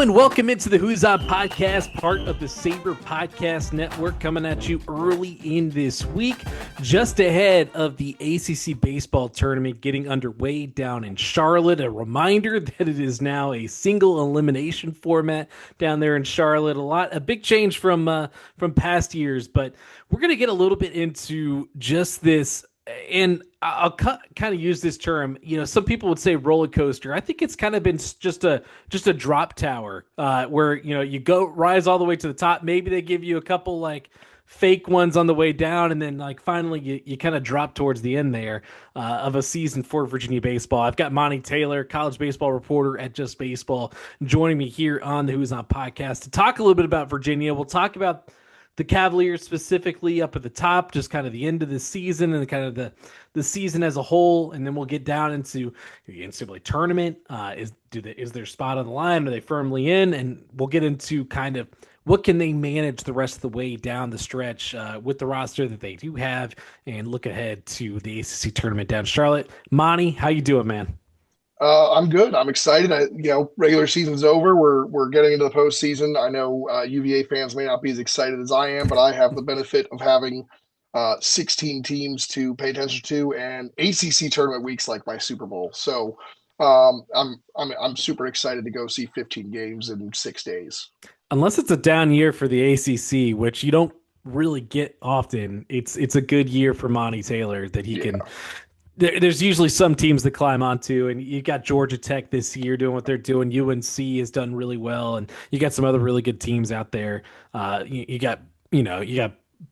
and welcome into the Who's On podcast, part of the Sabre Podcast Network, coming at you early in this week, just ahead of the ACC baseball tournament getting underway down in Charlotte. A reminder that it is now a single elimination format down there in Charlotte. A big change from past years, but we're going to get a little bit into just this. And I'll kind of use this term. You know, some people would say roller coaster. I think it's kind of been just a drop tower where, you know, you rise all the way to the top. Maybe they give you a couple like fake ones on the way down, and then like finally you kind of drop towards the end there of a season for Virginia baseball. I've got Monty Taylor, college baseball reporter at Just Baseball, joining me here on the Who's On podcast to talk a little bit about Virginia. We'll talk about the Cavaliers specifically up at the top, just kind of the end of the season and kind of the season as a whole. And then we'll get down into the NCAA tournament. Is their spot on the line? Are they firmly in? And we'll get into kind of what can they manage the rest of the way down the stretch with the roster that they do have, and look ahead to the ACC tournament down in Charlotte. Monty, how you doing, man? I'm good. I'm excited. Regular season's over. We're getting into the postseason. I know UVA fans may not be as excited as I am, but I have the benefit of having 16 teams to pay attention to, and ACC tournament week's like my Super Bowl. So I'm super excited to go see 15 games in 6 days. Unless it's a down year for the ACC, which you don't really get often, it's a good year for Monty Taylor that he can. There's usually some teams that climb onto, and you got Georgia Tech this year doing what they're doing. UNC has done really well, and you got some other really good teams out there. You got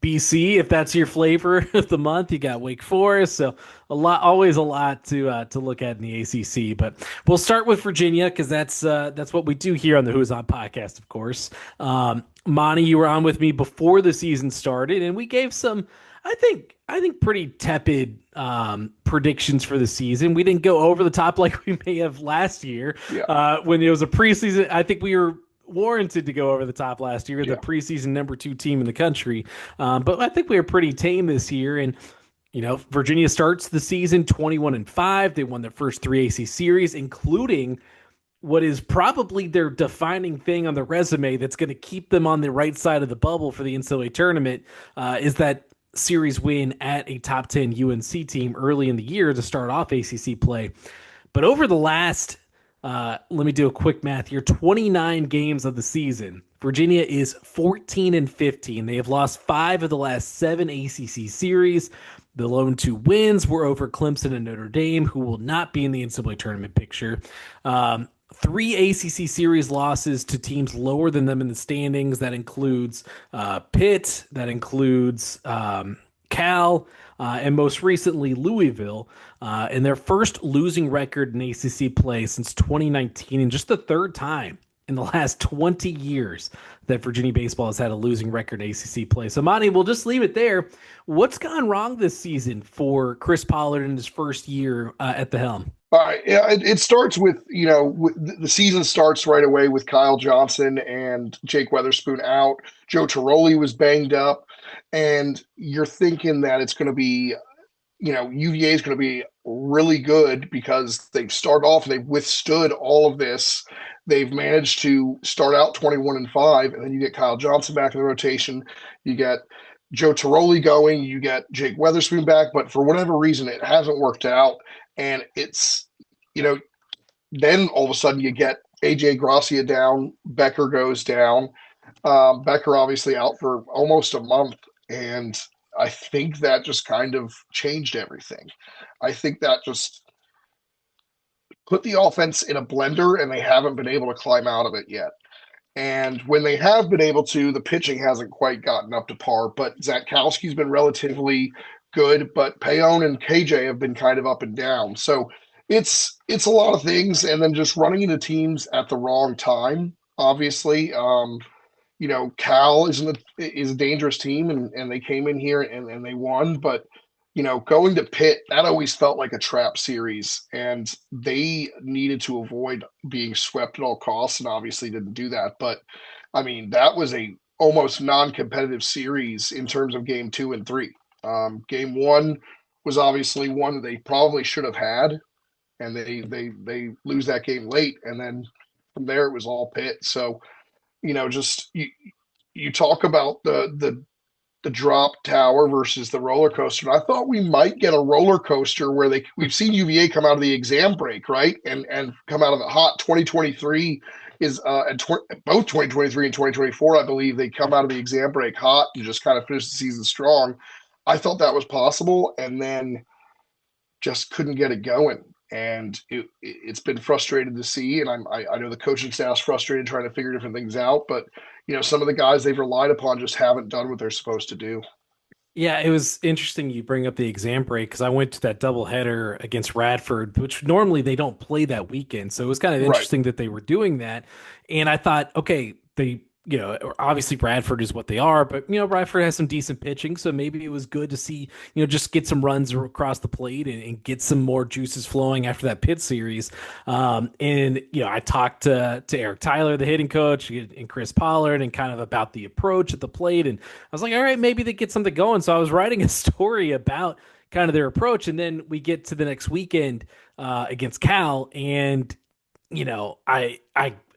BC, if that's your flavor of the month. You got Wake Forest, so always a lot to look at in the ACC. But we'll start with Virginia because that's what we do here on the Who's On podcast, of course. Monty, you were on with me before the season started, and we gave some, I think pretty tepid predictions for the season. We didn't go over the top like we may have last year when it was a preseason. I think we were warranted to go over the top last year, the preseason number 2 team in the country. But I think we were pretty tame this year. And, you know, Virginia starts the season 21-5. They won their first 3 AC series, including what is probably their defining thing on the resume that's going to keep them on the right side of the bubble for the NCAA tournament, is that series win at a top 10 UNC team early in the year to start off ACC play. But over the last, let me do a quick math here, 29 games of the season, Virginia is 14-15. They have lost 5 of the last 7 ACC series. The lone 2 wins were over Clemson and Notre Dame, who will not be in the NCAA tournament picture. 3 ACC series losses to teams lower than them in the standings. That includes Pitt, that includes Cal, and most recently Louisville. And their first losing record in ACC play since 2019, and just the 3rd time in the last 20 years that Virginia baseball has had a losing record in ACC play. So, Monty, we'll just leave it there. What's gone wrong this season for Chris Pollard in his first year at the helm? All right. Yeah, it starts with, the season starts right away with Kyle Johnson and Jake Weatherspoon out. Joe Tiroli was banged up, and you're thinking that it's going to be, UVA is going to be really good because they've started off, they've withstood all of this. They've managed to start out 21-5, and then you get Kyle Johnson back in the rotation. You get Joe Tiroli going, you get Jake Weatherspoon back, but for whatever reason, it hasn't worked out. And it's, then all of a sudden you get AJ Gracia down, Becker goes down. Becker obviously out for almost a month. And I think that just kind of changed everything. I think that just put the offense in a blender, and they haven't been able to climb out of it yet. And when they have been able to, the pitching hasn't quite gotten up to par. But Zatkowski's been relatively good, but Payon and KJ have been kind of up and down. So it's a lot of things, and then just running into teams at the wrong time. Obviously, Cal is a dangerous team, and they came in here and they won. But going to Pitt, that always felt like a trap series, and they needed to avoid being swept at all costs, and obviously didn't do that. But I mean, that was a almost non-competitive series in terms of game 2 and 3. Game 1 was obviously one that they probably should have had, and they lose that game late. And then from there it was all Pitt. So, just you talk about the drop tower versus the roller coaster. And I thought we might get a roller coaster where we've seen UVA come out of the exam break, right? And come out of it hot. 2023 is both 2023 and 2024, I believe, they come out of the exam break hot and just kind of finish the season strong. I thought that was possible, and then just couldn't get it going. And it's been frustrated to see, and I know the coaching staff's frustrated trying to figure different things out, but some of the guys they've relied upon just haven't done what they're supposed to do. Yeah, it was interesting you bring up the exam break because I went to that doubleheader against Radford, which normally they don't play that weekend. So it was kind of Right. interesting that they were doing that. And I thought, okay, obviously Radford is what they are, but Radford has some decent pitching, so maybe it was good to see, just get some runs across the plate and get some more juices flowing after that Pitt series. And I talked to Eric Tyler, the hitting coach, and Chris Pollard, and kind of about the approach at the plate, and I was like, all right, maybe they get something going. So I was writing a story about kind of their approach, and then we get to the next weekend against Cal, and I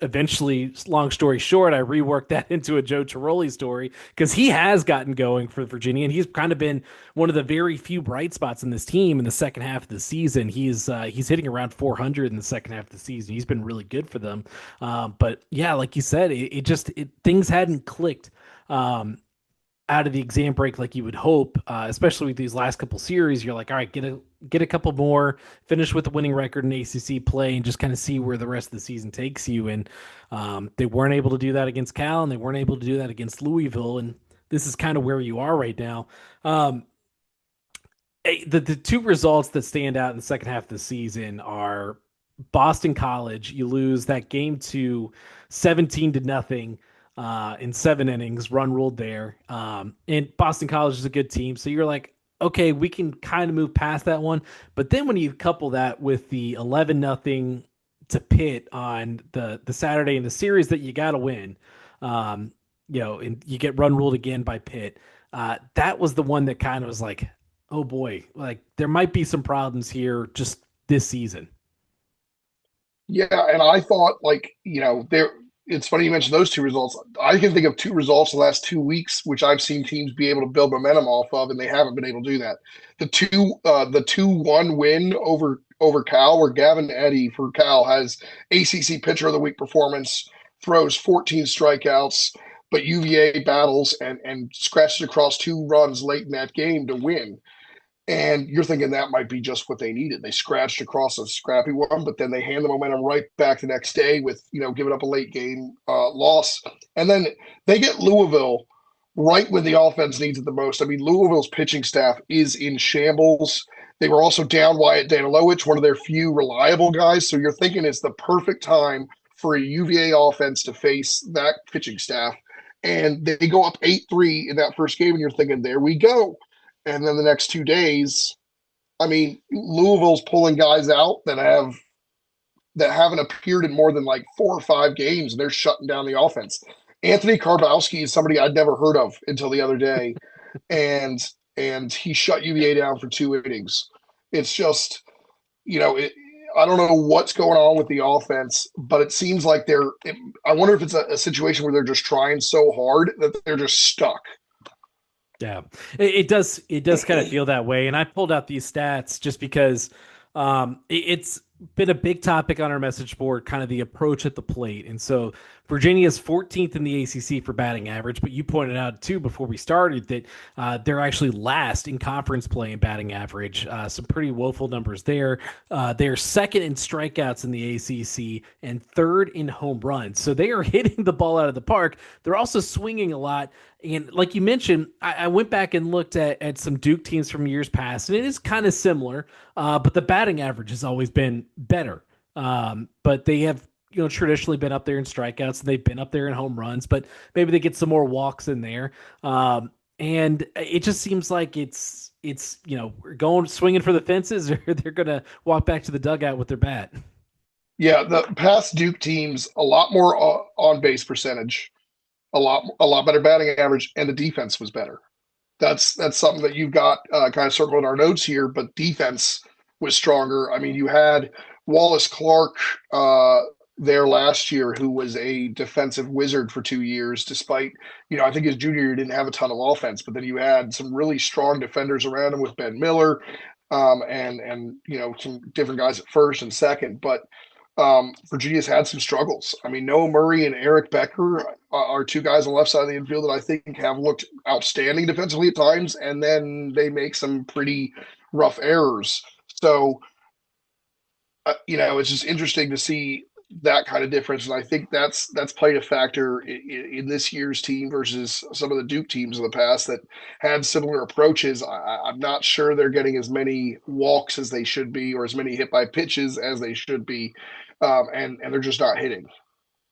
eventually, long story short, I reworked that into a Joe Tiroli story because he has gotten going for Virginia, and he's kind of been one of the very few bright spots in this team in the second half of the season. He's hitting around 400 in the second half of the season. He's been really good for them. But yeah, like you said, things hadn't clicked. Out of the exam break like you would hope, especially with these last couple series. You're like, all right, get a couple more, finish with the winning record in ACC play, and just kind of see where the rest of the season takes you. And they weren't able to do that against Cal, and they weren't able to do that against Louisville. And this is kind of where you are right now. The two results that stand out in the second half of the season are Boston College. You lose that game to 17-0 in 7 innings, run ruled there. And Boston College is a good team. So you're like, okay, we can kind of move past that one. But then when you couple that with the 11-0 to Pitt on the Saturday in the series that you got to win, and you get run ruled again by Pitt, that was the one that kind of was like, oh boy, like there might be some problems here just this season. Yeah, and I thought there. It's funny you mentioned those two results. I can think of two results the last 2 weeks, which I've seen teams be able to build momentum off of, and they haven't been able to do that. The 2-1 win over Cal, where Gavin Eddy for Cal has ACC Pitcher of the Week performance, throws 14 strikeouts, but UVA battles and scratches across 2 runs late in that game to win. And you're thinking that might be just what they needed. They scratched across a scrappy one, but then they hand the momentum right back the next day with, giving up a late game loss. And then they get Louisville right when the offense needs it the most. I mean, Louisville's pitching staff is in shambles. They were also down Wyatt Danilowicz, one of their few reliable guys. So you're thinking it's the perfect time for a UVA offense to face that pitching staff. And they go up 8-3 in that first game, and you're thinking, there we go. And then the next 2 days, I mean, Louisville's pulling guys out that haven't appeared in more than like 4 or 5 games, and they're shutting down the offense. Anthony Karbowski is somebody I'd never heard of until the other day, and he shut UVA down for 2 innings. It's just, I don't know what's going on with the offense, but it seems like I wonder if it's a situation where they're just trying so hard that they're just stuck. Yeah, it does. It does kind of feel that way. And I pulled out these stats just because it's been a big topic on our message board, kind of the approach at the plate. And so Virginia is 14th in the ACC for batting average, but you pointed out too before we started that they're actually last in conference play in batting average. Some pretty woeful numbers there. They're second in strikeouts in the ACC and third in home runs. So they are hitting the ball out of the park. They're also swinging a lot. And like you mentioned, I went back and looked at some Duke teams from years past, and it is kind of similar, but the batting average has always been better. But they have traditionally been up there in strikeouts, and they've been up there in home runs, but maybe they get some more walks in there. And it just seems like it's going swinging for the fences, or they're going to walk back to the dugout with their bat. Yeah, the past Duke teams, a lot more on base percentage, a lot better batting average, and the defense was better. That's something that you've got kind of circled in our notes here, but defense was stronger. I mean, you had Wallace Clark there last year who was a defensive wizard for 2 years, despite, I think his junior year didn't have a ton of offense, but then you had some really strong defenders around him with Ben Miller, and some different guys at first and second. But Virginia's had some struggles. I mean, Noah Murray and Eric Becker are two guys on the left side of the infield that I think have looked outstanding defensively at times, and then they make some pretty rough errors. So, it's just interesting to see that kind of difference, and I think that's played a factor in this year's team versus some of the Duke teams in the past that had similar approaches. I'm not sure they're getting as many walks as they should be, or as many hit by pitches as they should be, and they're just not hitting.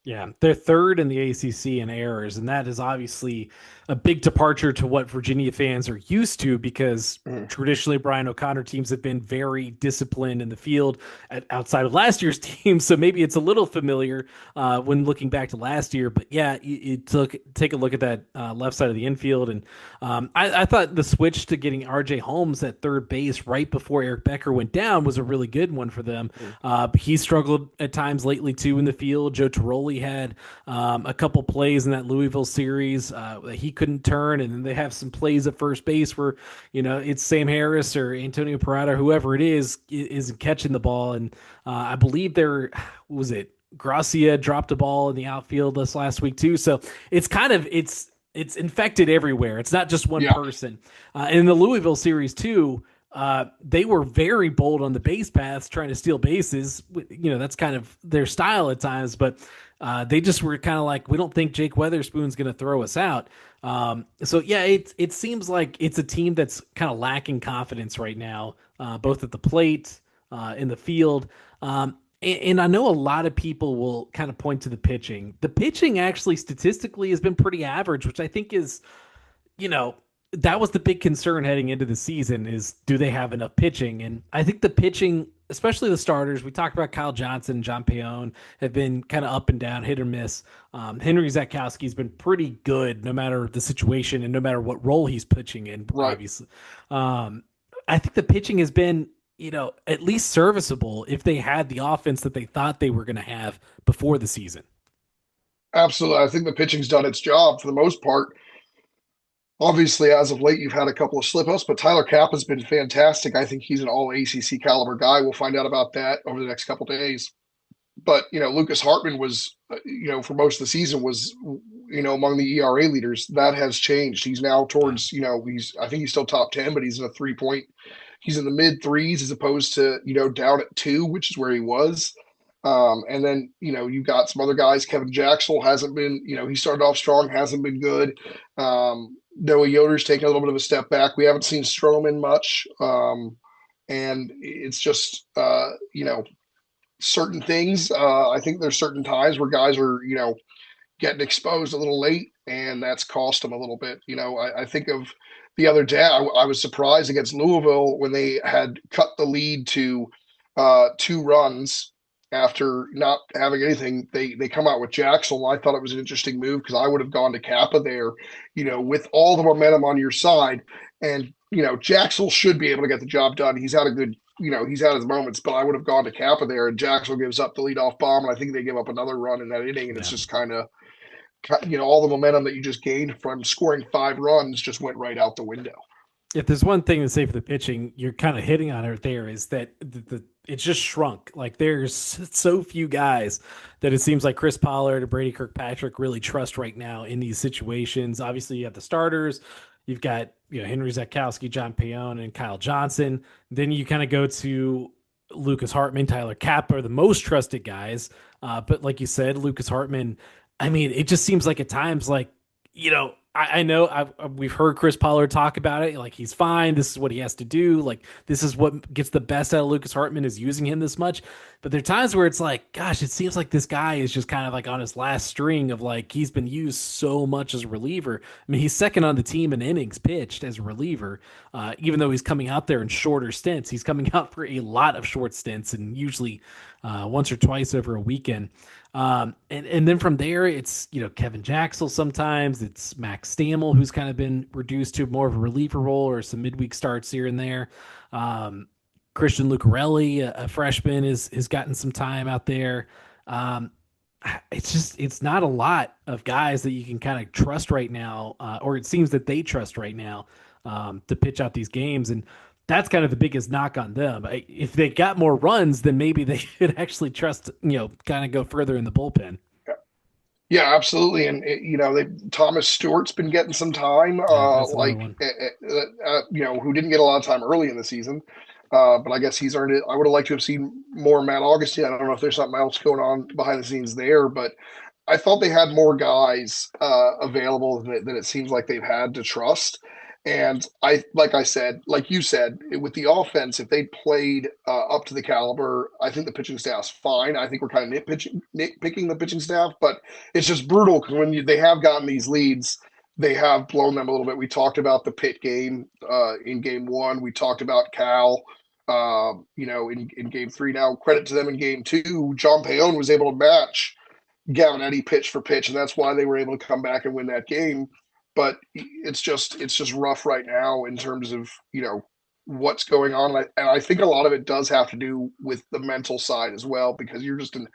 Yeah, they're third in the ACC in errors, and that is obviously a big departure to what Virginia fans are used to, because traditionally Brian O'Connor teams have been very disciplined in the field outside of last year's team. So maybe it's a little familiar when looking back to last year. But yeah, take a look at that left side of the infield, and I thought the switch to getting RJ Holmes at third base right before Eric Becker went down was a really good one for them. He struggled at times lately too in the field. Joe Tiroli had a couple plays in that Louisville series that he couldn't turn, and then they have some plays at first base where it's Sam Harris or Antonio Parada, whoever it isn't catching the ball. And I believe Gracia dropped a ball in the outfield this last week too. So it's kind of it's infected everywhere. It's not just one person. In the Louisville series too, they were very bold on the base paths, trying to steal bases. That's kind of their style at times, but they just were kind of like, we don't think Jake Weatherspoon's going to throw us out. So yeah, it seems like it's a team that's kind of lacking confidence right now, both at the plate, in the field. And I know a lot of people will kind of point to the pitching. The pitching actually statistically has been pretty average, which I think is, that was the big concern heading into the season, is do they have enough pitching? And I think the pitching, especially the starters, we talked about Kyle Johnson and John Peon, have been kind of up and down, hit or miss. Henry Zakowski's been pretty good no matter the situation and no matter what role he's pitching in, obviously. I think the pitching has been, at least serviceable if they had the offense that they thought they were going to have before the season. Absolutely. I think the pitching's done its job for the most part. Obviously, as of late, you've had a couple of slip-ups, but Tyler Kappa's been fantastic. I think he's an all-ACC caliber guy. We'll find out about that over the next couple of days. But, Lucas Hartman was, for most of the season was, among the ERA leaders. That has changed. He's now towards, I think he's still top 10, but he's in a 3-point. He's in the mid threes as opposed to, down at 2, which is where he was. And then, you've got some other guys. Kevin Jacksel hasn't been, he started off strong, hasn't been good. Noah Yoder's taken a little bit of a step back. We haven't seen Stroman much. And it's just, certain things. I think there's certain times where guys are, getting exposed a little late, and that's cost them a little bit. I think of the other day, I was surprised against Louisville when they had cut the lead to 2 runs after not having anything. They come out with Jackson. I thought it was an interesting move because I would have gone to Kappa there, with all the momentum on your side. And, Jackson should be able to get the job done. He's had a good, he's had his moments, but I would have gone to Kappa there, and Jackson gives up the leadoff bomb. And I think they give up another run in that inning. And it's just kind of, all the momentum that you just gained from scoring 5 runs just went right out the window. If there's one thing to say for the pitching, you're kind of hitting on it there, is that it's just shrunk. Like, there's so few guys that it seems like Chris Pollard or Brady Kirkpatrick really trust right now in these situations. Obviously, you have the starters. You've got Henry Zakowski, John Peon, and Kyle Johnson. Then you kind of go to Lucas Hartman, Tyler Kappa are the most trusted guys. But like you said, Lucas Hartman, I mean, it just seems like at times, like, I know we've heard Chris Pollard talk about it. Like, he's fine. This is what he has to do. Like, this is what gets the best out of Lucas Hartman, is using him this much. But there are times where it's like, gosh, it seems like this guy is just kind of like on his last string of, like, he's been used so much as a reliever. I mean, he's second on the team in innings pitched as a reliever, even though he's coming out there in shorter stints. He's coming out for a lot of short stints, and usually once or twice over a weekend. And then from there, it's, Kevin Jacksel sometimes, it's Max Stammel, who's kind of been reduced to more of a reliever role or some midweek starts here and there. Christian Lucarelli, a freshman, has gotten some time out there. Um, it's not a lot of guys that you can kind of trust right now, or it seems that they trust right now to pitch out these games, and that's kind of the biggest knock on them. If they got more runs, then maybe they could actually trust, kind of go further in the bullpen. Yeah, absolutely. And Thomas Stewart's been getting some time, Yeah, that's another one. who didn't get a lot of time early in the season. But I guess he's earned it. I would have liked to have seen more Matt Augustin. I don't know if there's something else going on behind the scenes there, but I thought they had more guys available than it seems like they've had to trust. And like you said, with the offense, if they played up to the caliber, I think the pitching staff's fine. I think we're kind of nitpicking the pitching staff, but it's just brutal because they have gotten these leads, they have blown them a little bit. We talked about the Pitt game in game one. We talked about Cal, in game three. Now, credit to them in game two. John Payon was able to match Gavin Eddy pitch for pitch, and that's why they were able to come back and win that game. But it's just rough right now in terms of what's going on, and I think a lot of it does have to do with the mental side as well, because you're just in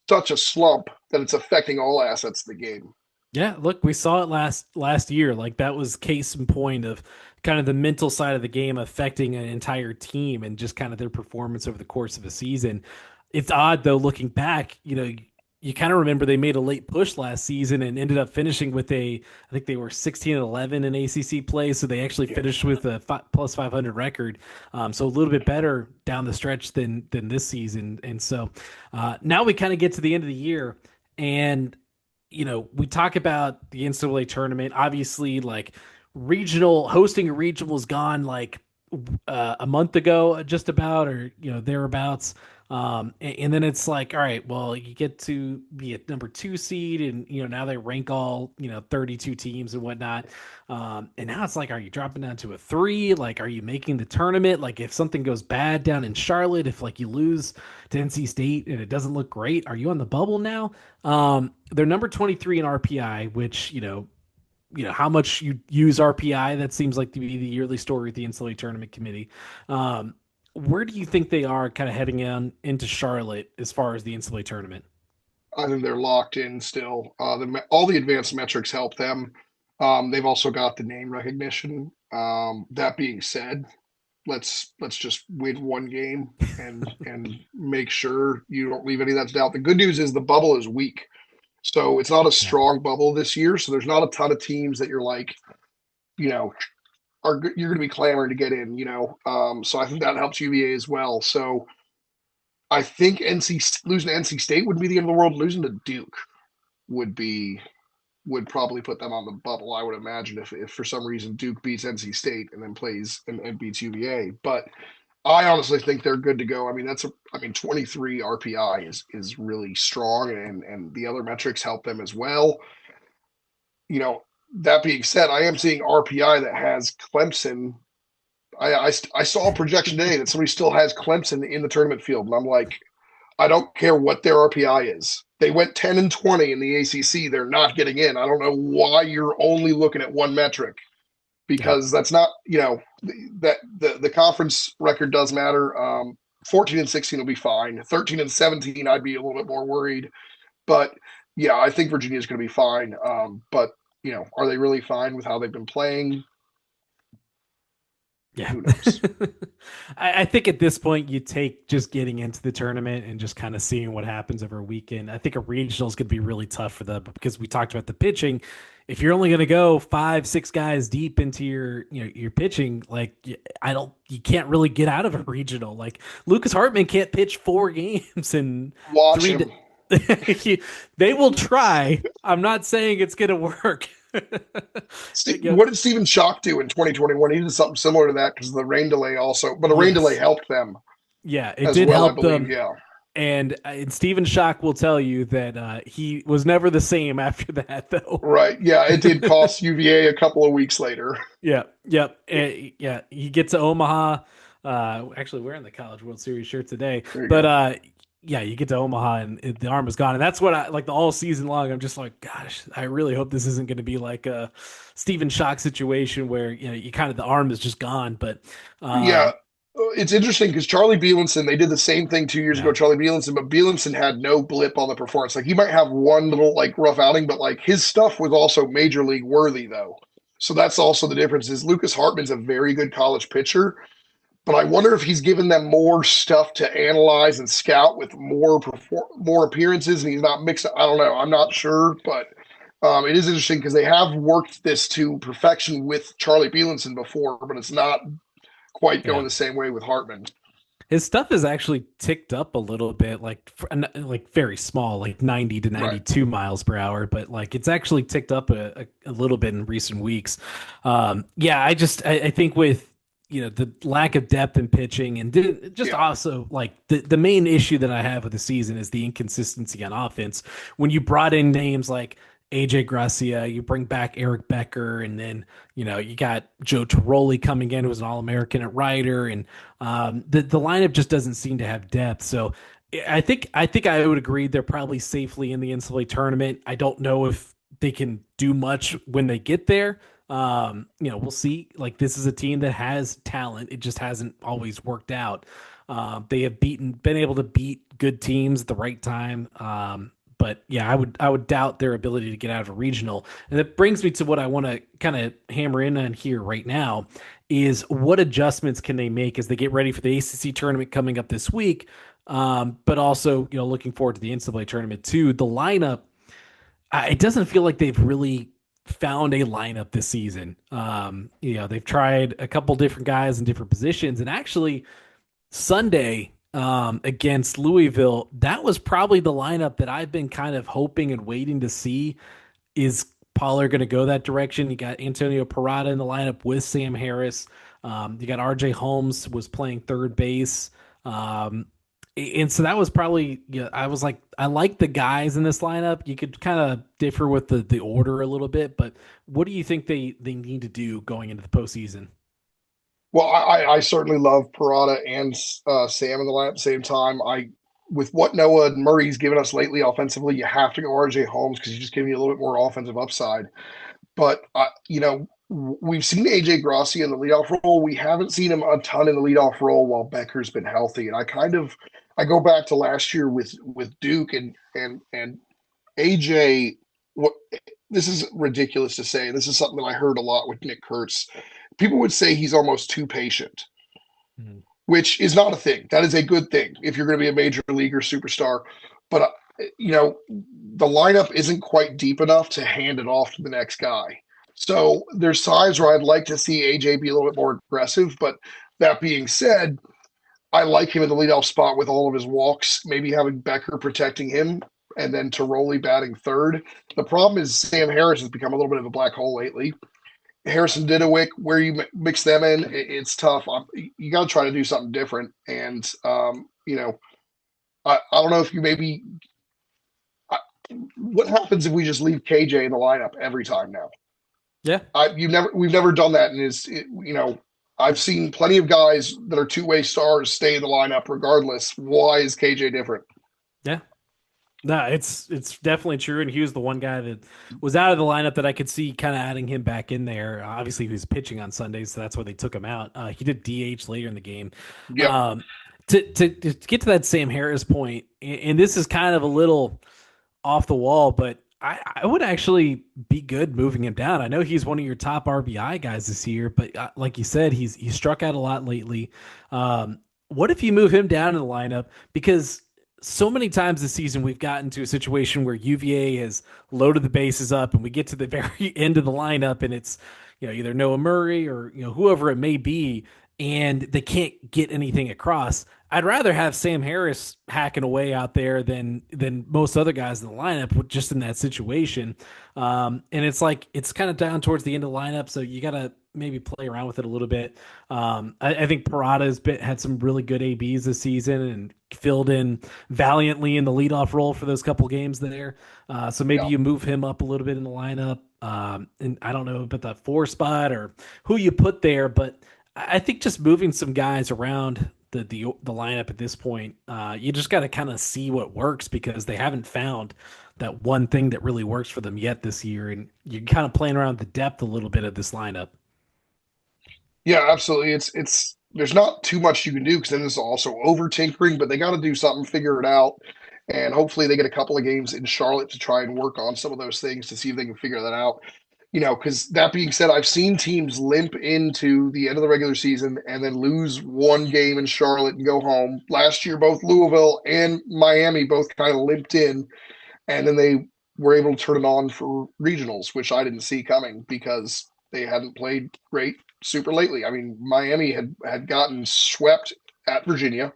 such a slump that it's affecting all assets of the game. Yeah, look, we saw it last year. Like that was case in point of kind of the mental side of the game affecting an entire team and just kind of their performance over the course of a season. It's odd though, looking back, you kind of remember they made a late push last season and ended up finishing with I think they were 16-11 in ACC play. So they actually Yeah. finished with a plus 500 record. So a little bit better down the stretch than this season. And so now we kind of get to the end of the year, and we talk about the NCAA tournament. Obviously, like hosting a regional was gone like a month ago, just about, or thereabouts. And then it's like, all right, well, you get to be a number 2 seed, and now they rank all 32 teams and whatnot. And now it's like, are you dropping down to a 3? Like, are you making the tournament? Like, if something goes bad down in Charlotte, if like you lose to NC State and it doesn't look great, are you on the bubble now? They're number 23 in RPI, which how much you use RPI. That seems like to be the yearly story at the NCAA tournament committee. Where do you think they are kind of heading into Charlotte as far as the NCAA tournament? I think they're locked in still. All the advanced metrics help them. They've also got the name recognition. That being said, let's just win one game and make sure you don't leave any of that to doubt. The good news is the bubble is weak, so it's not a Yeah. strong bubble this year. So there's not a ton of teams that you're like, you know, you're going to be clamoring to get in. So I think that helps UVA as well. So I think losing to NC State wouldn't be the end of the world. Losing to Duke would be would probably put them on the bubble. I would imagine if for some reason Duke beats NC State and then plays and beats UVA. But I honestly think they're good to go. I mean, 23 RPI is really strong, and the other metrics help them as well. That being said, I am seeing RPI that has Clemson. I saw a projection today that somebody still has Clemson in the tournament field, and I'm like, I don't care what their RPI is. They went 10-20 in the ACC. They're not getting in. I don't know why you're only looking at one metric, Yeah. because that's not, that the conference record does matter. 14-16 will be fine. 13-17, I'd be a little bit more worried. But yeah, I think Virginia is going to be fine. But are they really fine with how they've been playing? Yeah. Who knows? I think at this point you take just getting into the tournament and just kind of seeing what happens over a weekend. I think a regional is going to be really tough for them because we talked about the pitching. If you're only going to go 5, 6 guys deep into your pitching, like you can't really get out of a regional. Like Lucas Hartman can't pitch 4 games and Watch three. him. They will try. I'm not saying it's going to work. What did Stephen Schock do in 2021? He did something similar to that because of the rain delay also, but a rain delay Yes. helped them Yeah, it as did well, I help believe. them. Yeah. And Stephen Schock will tell you that he was never the same after that, though. Right. Yeah. It did cost UVA a couple of weeks later. Yeah, yep, yeah. He gets to Omaha. Actually, wearing the College World Series shirt today, There you but go. yeah, you get to Omaha and the arm is gone, and that's what I like the all season long. I'm just like, gosh, I really hope this isn't going to be like a Stephen Schock situation where you kind of the arm is just gone. But Yeah. It's interesting because Charlie Bielenson, they did the same thing 2 years ago, Yeah. Charlie Bielenson, but Bielenson had no blip on the performance. Like he might have one little like rough outing, but like his stuff was also major league worthy though. So that's also the difference is Lucas Hartman's a very good college pitcher, but I wonder if he's given them more stuff to analyze and scout with more appearances, and he's not mixed. I don't know. I'm not sure, but it is interesting because they have worked this to perfection with Charlie Bielenson before, but it's not quite Yeah. going the same way with Hartman. His stuff is actually ticked up a little bit, like very small, like 90 to Right. 92 miles per hour, but like it's actually ticked up a little bit in recent weeks. Yeah, I think with the lack of depth in pitching and just Yeah. also like the main issue that I have with the season is the inconsistency on offense. When you brought in names like AJ Gracia, you bring back Eric Becker, and then you got Joe Toroli coming in, who was an All-American at Ryder, and the lineup just doesn't seem to have depth. So I think I would agree they're probably safely in the NCAA tournament. I don't know if they can do much when they get there. We'll see. Like this is a team that has talent. It just hasn't always worked out. They have been able to beat good teams at the right time. But yeah, I would doubt their ability to get out of a regional. And that brings me to what I want to kind of hammer in on here right now is what adjustments can they make as they get ready for the ACC tournament coming up this week? But also, looking forward to the NCAA tournament too. The lineup, it doesn't feel like they've really found a lineup this season. They've tried a couple different guys in different positions, and actually Sunday against Louisville, that was probably the lineup that I've been kind of hoping and waiting to see. Is Pollard going to go that direction? You got Antonio Parada in the lineup with Sam Harris. You got RJ Holmes was playing third base. And so that was probably, I was like, I like the guys in this lineup. You could kind of differ with the order a little bit, but what do you think they need to do going into the postseason? Well, I certainly love Parada and Sam in the line at the same time. With what Noah Murray's given us lately offensively, you have to go RJ Holmes because he's just giving you a little bit more offensive upside. But we've seen AJ Grassi in the leadoff role. We haven't seen him a ton in the leadoff role while Becker's been healthy. And I go back to last year with Duke and AJ. What this is ridiculous to say. This is something that I heard a lot with Nick Kurtz. People would say he's almost too patient, Mhm. which is not a thing. That is a good thing if you're going to be a major leaguer superstar. But the lineup isn't quite deep enough to hand it off to the next guy. So there's times where I'd like to see AJ be a little bit more aggressive. But that being said, I like him in the leadoff spot with all of his walks, maybe having Becker protecting him and then Tiroli batting third. The problem is Sam Harris has become a little bit of a black hole lately. Harrison Didawick, where you mix them in, it's tough. You got to try to do something different. And, I don't know if you maybe what happens if we just leave KJ in the lineup every time now? Yeah. We've never done that, and I've seen plenty of guys that are two-way stars stay in the lineup regardless. Why is KJ different? Yeah. No, it's definitely true. And he was the one guy that was out of the lineup that I could see kind of adding him back in there. Obviously, he was pitching on Sundays, so that's why they took him out. He did DH later in the game. Yep. To get to that Sam Harris point, and this is kind of a little off the wall, but I would actually be good moving him down. I know he's one of your top RBI guys this year, but like you said, he's struck out a lot lately. What if you move him down in the lineup? Because so many times this season we've gotten to a situation where UVA has loaded the bases up and we get to the very end of the lineup and it's either Noah Murray or whoever it may be and they can't get anything across. I'd rather have Sam Harris hacking away out there than most other guys in the lineup just in that situation. And it's like it's kind of down towards the end of the lineup, so you got to maybe play around with it a little bit. I think Parada had some really good ABs this season and filled in valiantly in the leadoff role for those couple games there. So maybe Yeah. you move him up a little bit in the lineup. And I don't know about that four spot or who you put there, but I think just moving some guys around the lineup at this point, you just got to kind of see what works because they haven't found that one thing that really works for them yet this year, and you're kind of playing around the depth a little bit of this lineup. Yeah, absolutely. there's not too much you can do because then it's also over tinkering, but they got to do something, figure it out. And hopefully they get a couple of games in Charlotte to try and work on some of those things to see if they can figure that out. Because that being said, I've seen teams limp into the end of the regular season and then lose one game in Charlotte and go home. Last year, both Louisville and Miami both kind of limped in, and then they were able to turn it on for regionals, which I didn't see coming because they hadn't played great super lately. I mean, Miami had gotten swept at Virginia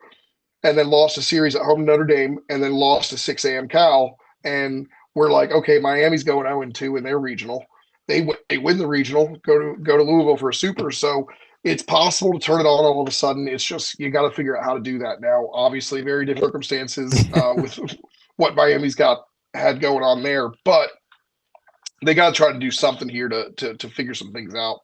and then lost a series at home to Notre Dame and then lost to 6 a.m. Cal. And we're like, okay, Miami's going 0-2 in their regional. They win the regional, go to Louisville for a super. So it's possible to turn it on all of a sudden. It's just you got to figure out how to do that now. Obviously, very different circumstances with what Miami's had going on there, but they got to try to do something here to figure some things out.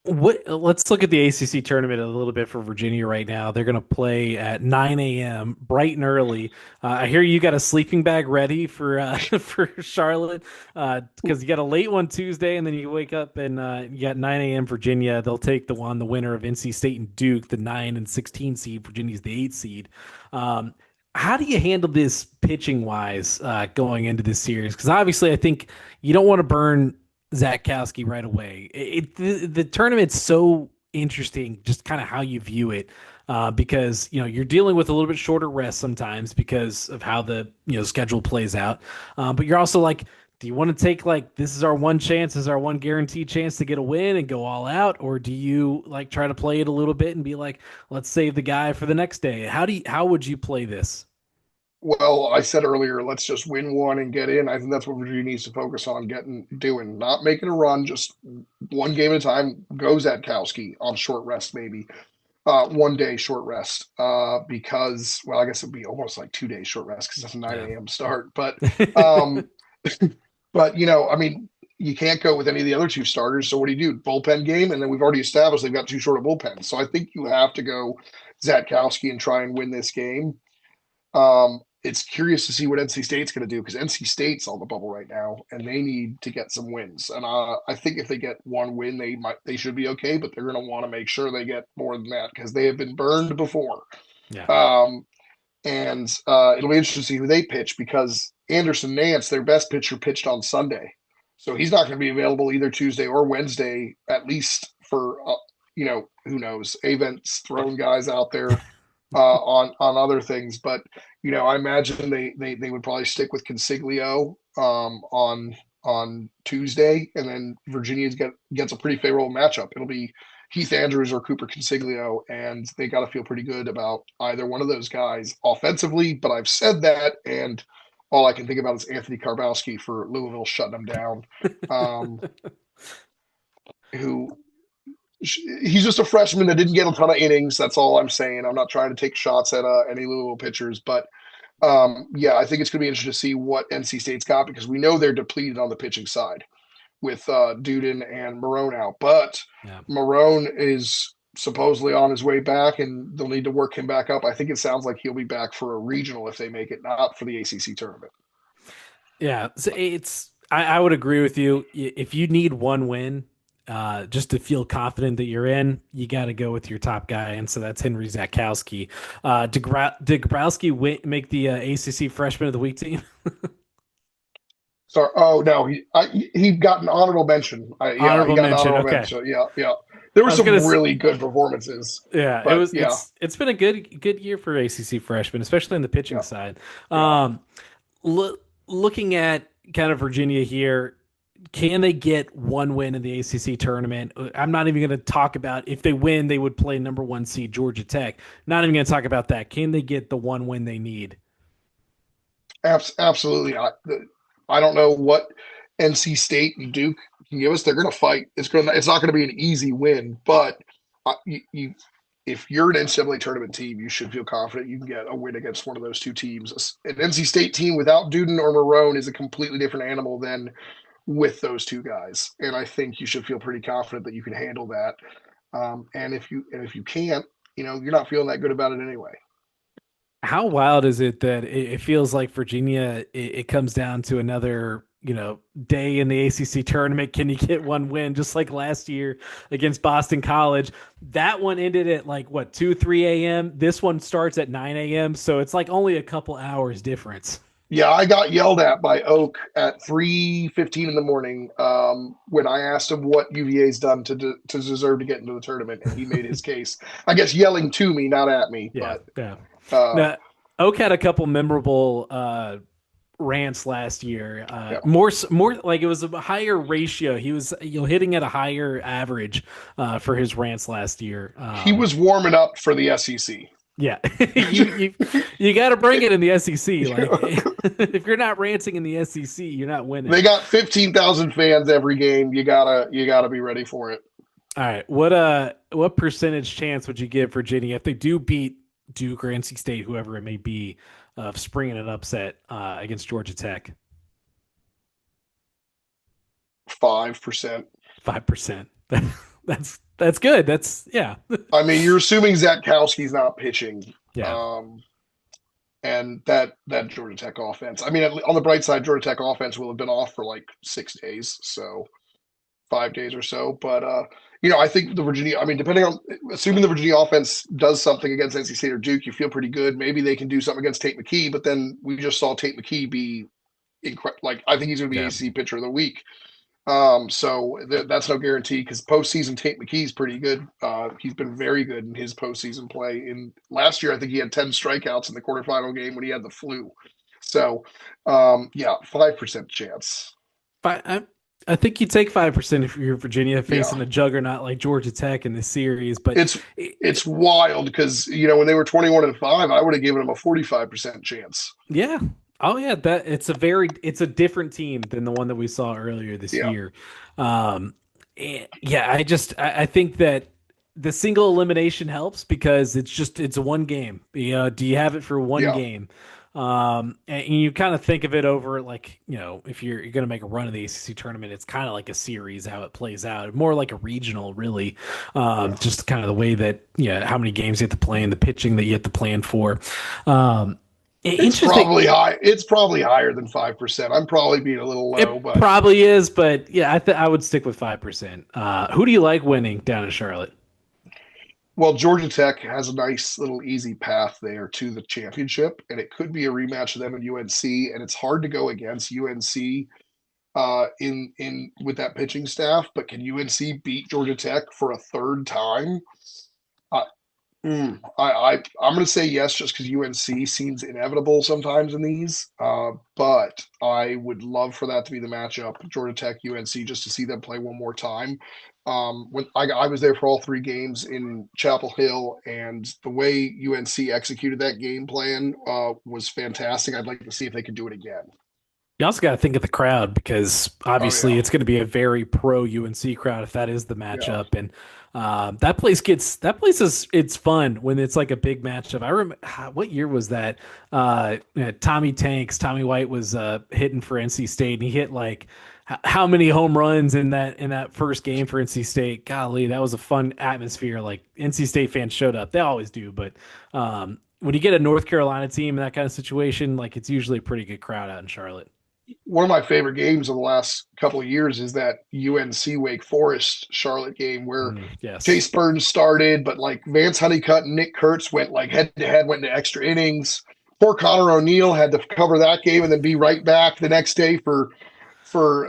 Let's look at the ACC tournament a little bit for Virginia right now. They're going to play at 9 a.m. bright and early. I hear you got a sleeping bag ready for for Charlotte because you got a late one Tuesday, and then you wake up and you got 9 a.m. Virginia. They'll take the winner of NC State and Duke, the 9 and 16 seed. Virginia's the 8 seed. How do you handle this pitching wise going into this series? Because obviously, I think you don't want to burn Zakowski right away. The tournament's so interesting, just kind of how you view it, because you're dealing with a little bit shorter rest sometimes because of how the schedule plays out. But you're also like, do you want to take like this is our one chance, this is our one guaranteed chance to get a win and go all out, or do you like try to play it a little bit and be like, let's save the guy for the next day? How would you play this? Well, I said earlier, let's just win one and get in. I think that's what Virginia needs to focus on doing, not making a run, just one game at a time. Go Zatkowski on short rest, maybe 1 day short rest, because well, I guess it'd be almost like 2 days short rest because it's a 9 a.m. start. But um, but I mean, you can't go with any of the other two starters. So what do? Bullpen game, and then we've already established they've got too short of bullpen. So I think you have to go Zatkowski and try and win this game. It's curious to see what NC State's going to do because NC State's on the bubble right now, and they need to get some wins. And I think if they get one win, they should be okay. But they're going to want to make sure they get more than that because they have been burned before. Yeah. And it'll be interesting to see who they pitch because Anderson Nance, their best pitcher, pitched on Sunday, so he's not going to be available either Tuesday or Wednesday, at least for who knows. Avent's throwing guys out there on other things, but I imagine they would probably stick with Consiglio on Tuesday, and then Virginia gets a pretty favorable matchup. It'll be Heath Andrews or Cooper Consiglio, and they got to feel pretty good about either one of those guys offensively. But I've said that, and all I can think about is Anthony Karbowski for Louisville shutting them down. Who he's just a freshman that didn't get a ton of innings. That's all I'm saying. I'm not trying to take shots at any Louisville pitchers, but yeah, I think it's going to be interesting to see what NC State's got because we know they're depleted on the pitching side with Duden and Marone out. But Marone is supposedly on his way back, and they'll need to work him back up. I think it sounds like he'll be back for a regional if they make it, not for the ACC tournament. Yeah, so I would agree with you. If you need one win, just to feel confident that you're in, you got to go with your top guy, and so that's Henry Zakowski. Did Grabowski make the ACC Freshman of the Week team? Sorry. Oh no, he got an honorable mention. Honorable mention. Okay. Mention. Yeah. There were some really good performances. Yeah, but, it was. Yeah. It's been a good year for ACC freshmen, especially on the pitching side. Looking at kind of Virginia here, can they get one win in the ACC tournament? I'm not even going to talk about if they win, they would play number 1 seed Georgia Tech. Not even going to talk about that. Can they get the one win they need? Absolutely. I don't know what NC State and Duke can give us. They're going to fight. It's not going to be an easy win, but if you're an NCAA tournament team, you should feel confident you can get a win against one of those two teams. An NC State team without Duden or Marone is a completely different animal than with those two guys, and I think you should feel pretty confident that you can handle that. And if you can't, you're not feeling that good about it anyway. How wild is it that it feels like Virginia, it comes down to another day in the ACC tournament. Can you get one win just like last year against Boston College? That one ended at like what, 2, 3 a.m. This one starts at 9 a.m. So it's like only a couple hours difference. Yeah, I got yelled at by Oak at 3:15 in the morning when I asked him what UVA's done to deserve to get into the tournament, and he made his case. I guess yelling to me, not at me. Yeah, but yeah. uh, Now, Oak had a couple memorable rants last year. yeah. More like it was a higher ratio. He was hitting at a higher average for his rants last year. He was warming up for the SEC. Yeah, you got to bring it in the SEC. Like if you're not ranting in the SEC, you're not winning. They got 15,000 fans every game. You gotta be ready for it. All right, what percentage chance would you give Virginia if they do beat Duke or NC State, whoever it may be, of springing an upset against Georgia Tech? 5%. 5%. That's good. That's yeah. I mean, you're assuming Zatkowski's not pitching. Yeah. And that Georgia Tech offense. I mean, on the bright side, Georgia Tech offense will have been off for like 6 days, so 5 days or so. But I think assuming the Virginia offense does something against NC State or Duke, you feel pretty good. Maybe they can do something against Tate McKee, but then we just saw Tate McKee be incredible. Like, I think he's going to be ACC Pitcher of the Week. So that's no guarantee because postseason Tate McKee's pretty good. He's been very good in his postseason play. In last year, I think he had 10 strikeouts in the quarterfinal game when he had the flu. So, 5% chance. I think you take 5% if you're Virginia facing a juggernaut like Georgia Tech in this series. But it's wild because when they were 21-5, I would have given them a 45% chance. Yeah. Oh yeah, it's a different team than the one that we saw earlier this year. I think that the single elimination helps because it's a one game. Do you have it for one game? And you kind of think of it over like, if you're going to make a run of the ACC tournament, it's kind of like a series, how it plays out, more like a regional, really. Just kind of the way that, how many games you have to play and the pitching that you have to plan for. It's probably high. It's probably higher than 5%. I'm probably being a little low, but probably is. But yeah, I would stick with 5%. Who do you like winning down in Charlotte? Well, Georgia Tech has a nice little easy path there to the championship, and it could be a rematch of them and UNC. And it's hard to go against UNC in with that pitching staff. But can UNC beat Georgia Tech for a third time? I'm going to say yes, just because UNC seems inevitable sometimes in these. But I would love for that to be the matchup, Georgia Tech, UNC, just to see them play one more time. When I was there for all 3 games in Chapel Hill, and the way UNC executed that game plan was fantastic. I'd like to see if they could do it again. You also got to think of the crowd because obviously it's going to be a very pro UNC crowd if that is the matchup. Yeah. And that place it's fun when it's like a big matchup. I remember what year was that? Tommy White was hitting for NC State, and he hit like how many home runs in that first game for NC State. Golly, that was a fun atmosphere. Like NC State fans showed up. They always do, but when you get a North Carolina team in that kind of situation, like it's usually a pretty good crowd out in Charlotte. One of my favorite games of the last couple of years is that UNC Wake Forest Charlotte game where Chase Burns started, but like Vance Honeycutt and Nick Kurtz went like head to head, went into extra innings. Poor Connor O'Neill had to cover that game and then be right back the next day for right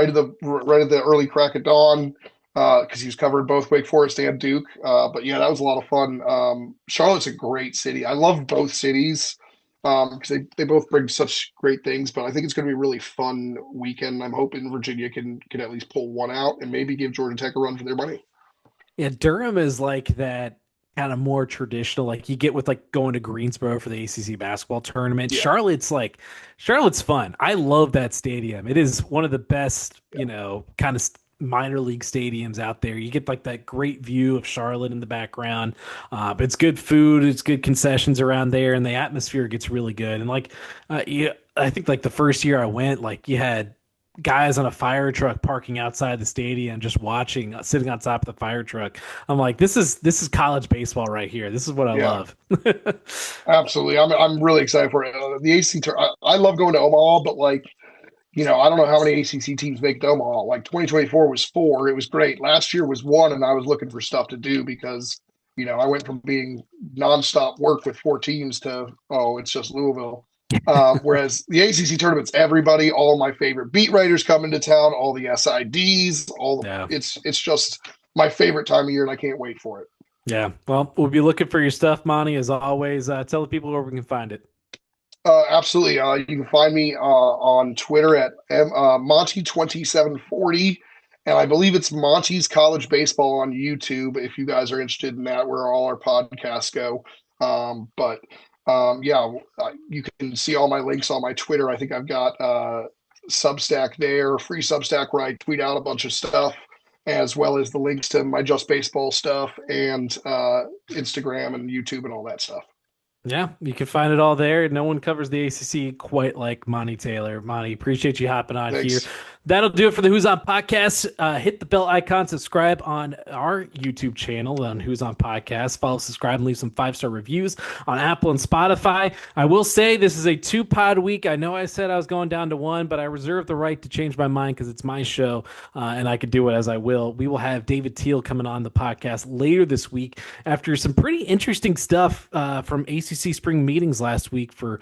at the early crack of dawn because he was covering both Wake Forest and Duke. But yeah, that was a lot of fun. Charlotte's a great city. I love both cities. Because they both bring such great things, but I think it's going to be a really fun weekend. I'm hoping Virginia can at least pull one out and maybe give Georgia Tech a run for their money. Yeah, Durham is like that kind of more traditional, like you get with like going to Greensboro for the ACC basketball tournament. Yeah. Charlotte's fun. I love that stadium. It is one of the best, kind of minor league stadiums out there. You get like that great view of Charlotte in the background. But it's good food, it's good concessions around there, and the atmosphere gets really good. And like I think like the first year I went, like you had guys on a fire truck parking outside the stadium just watching, sitting on top of the fire truck. I'm like, this is college baseball right here. This is what I love. Absolutely. I'm really excited for it. The ACC I love going to Omaha, but like I don't know how many ACC teams make it Omaha. Like 2024 was 4. It was great. Last year was 1, and I was looking for stuff to do because, I went from being nonstop work with 4 teams to, oh, it's just Louisville. Whereas the ACC tournament's everybody, all my favorite beat writers come into town, all the SIDs, Yeah. it's just my favorite time of year, and I can't wait for it. Yeah. Well, we'll be looking for your stuff, Monty, as always. Tell the people where we can find it. Absolutely. You can find me on Twitter at Monty2740. And I believe it's Monty's College Baseball on YouTube if you guys are interested in that, where all our podcasts go. Yeah, you can see all my links on my Twitter. I think I've got Substack there, free Substack where I tweet out a bunch of stuff, as well as the links to my Just Baseball stuff and Instagram and YouTube and all that stuff. Yeah, you can find it all there. No one covers the ACC quite like Monty Taylor. Monty, appreciate you hopping on Thanks. here. That'll do it for the Who's On podcast. Hit the bell icon, subscribe on our YouTube channel on Who's On podcast. Follow, subscribe, and leave some 5-star reviews on Apple and Spotify. I will say this is a 2-pod week. I know I said I was going down to 1, but I reserve the right to change my mind because it's my show and I can do it as I will. We will have David Teal coming on the podcast later this week after some pretty interesting stuff from ACC spring meetings last week for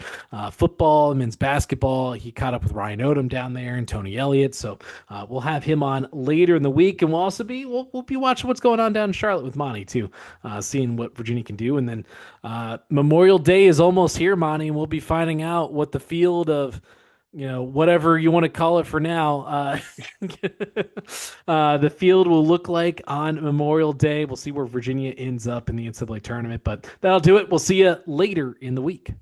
football and men's basketball. He caught up with Ryan Odom down there and Tony Elliott. So we'll have him on later in the week, and we'll also be we'll be watching what's going on down in Charlotte with Monty too, seeing what Virginia can do. And then Memorial Day is almost here, Monty, and we'll be finding out what the field of whatever you want to call it for now, the field will look like on Memorial Day. We'll see where Virginia ends up in the NCAA tournament, but that'll do it. We'll see you later in the week.